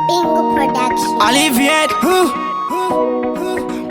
Bingo Production. Alleviate,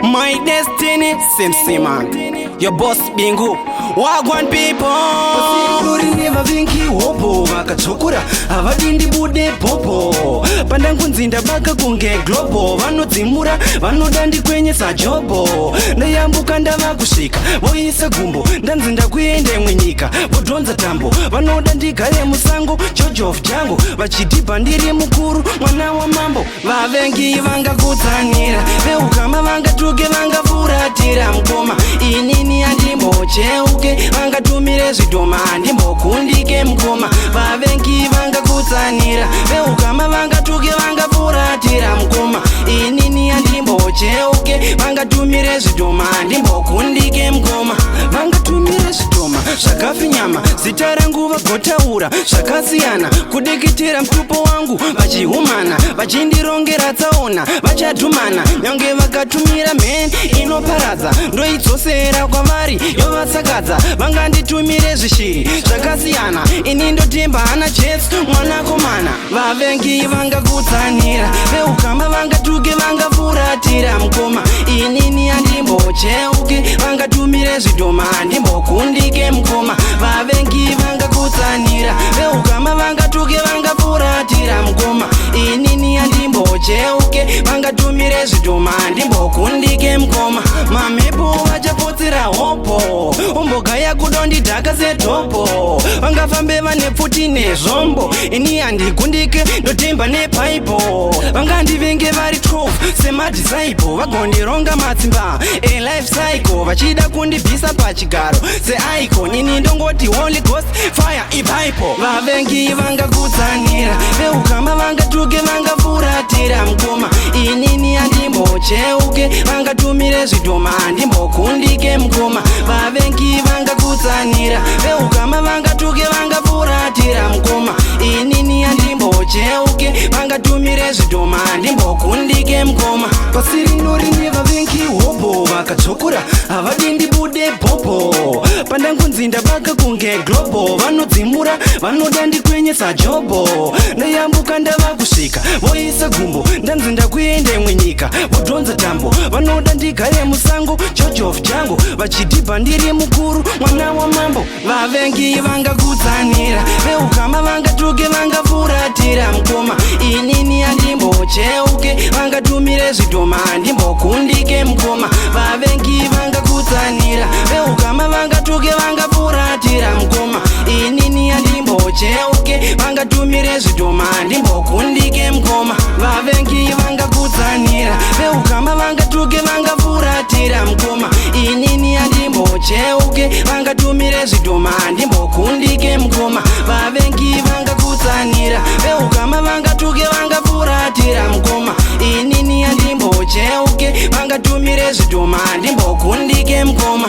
my destiny, Sim man. Your boss Bingo. Wagwan people. Pasiri never vinki wopo vakachokura avadindi bude popo pandangunzinda baka kunge globo vanodzimura vanodandi kwenye sajobo ndayambuka ndava kusvika voisa gumbo ndanzinda kuende mwenyika vodhonza tambo vanoda ndigare musango George of Jango vachidhibha ndiri mukuru mwana wa mambo vavengi vangakutsanira veukama vangatuke vangafuratira mukoma inini andimbocheuke vangatumire zvidhoma handimbokundike mukoma vavengi vangakutsanira veukama vangatuke vangafuratira mukoma inini handimbocheuke vangatumire zvidhoma handimbokundike mukoma vangatumire zvidhoma zvakafinyama zita rangu vagotaura zvakasiyana kudeketera mutupo wangu vachihumana vachindirongera tsaona vachadhumana nyange vakatumira mhen inoparadza ndoidzosera kwavari yovatsakadza vanganditumire zvishiri zvakasiyana ini ndotemba hana Jesu mwanakomana vavengi vangakutsanira veukama vangatuke vangafuratira mukoma inini handimbocheuke vangatumire zvidhoma handimbokundike mukoma vavengi vangakutsanira veukama vangatuke vangafuratira mukoma inini handimbocheuke vangatumire zvidhoma handimbokundike mukoma mamhepo vachapotsera hopo umbogaya kudondidhaka sedhopo vangafambe vane pfuti nezvombo ini handigundike ndotemba nepaipo vangandivenge vari 12 semadisaipo vagondironga matsimba elife cycle vachida kundibvisa pachigaro seicon ini ndongoti holy ghost fire ipaipo vavengi vangakutsanira veukama vangatuke vangafuratira mukoma inini handimbocheuke vangatumire zvidhoma handimbokundike mukoma vavengi vangakutsanira veukama vangatuke vangafuratira mukoma inini handimbocheuke vangatumire zvidhoma handimbokundike mukoma pasi rino rine vavengi hopo vakadzokura havadindi bude popo pandangunzinda baka kunge globo vanodzimura vanoda ndikwenyesa jobo ndayambuka ndava kusvika voisa gumbo ndanzinda kuende mwenyika vodhonza tambo vanoda ndigare musango George of Jango vachidhibha ndiri mukuru mwana wa mambo vavengi vangakutsanira veukama vangatuke vangafuratira mukoma inini handimbocheuke vangatumire zvidhoma handimbokundike mukoma vavengi vangakutsanira veukama vangatuke vangafuratira mukoma inini handimbocheuke vangatumire zvidhoma handimbokundike mukoma vavengi vangakutsanira veukama vangatuke vangafuratira mukoma inini handimbocheuke vangatumire zvidhoma handimbokundike mukoma vavengi vangakutsanira veukama vangatuke vangafuratira mukoma inini handimbocheuke vangatumire zvidhoma handimbokundike mukoma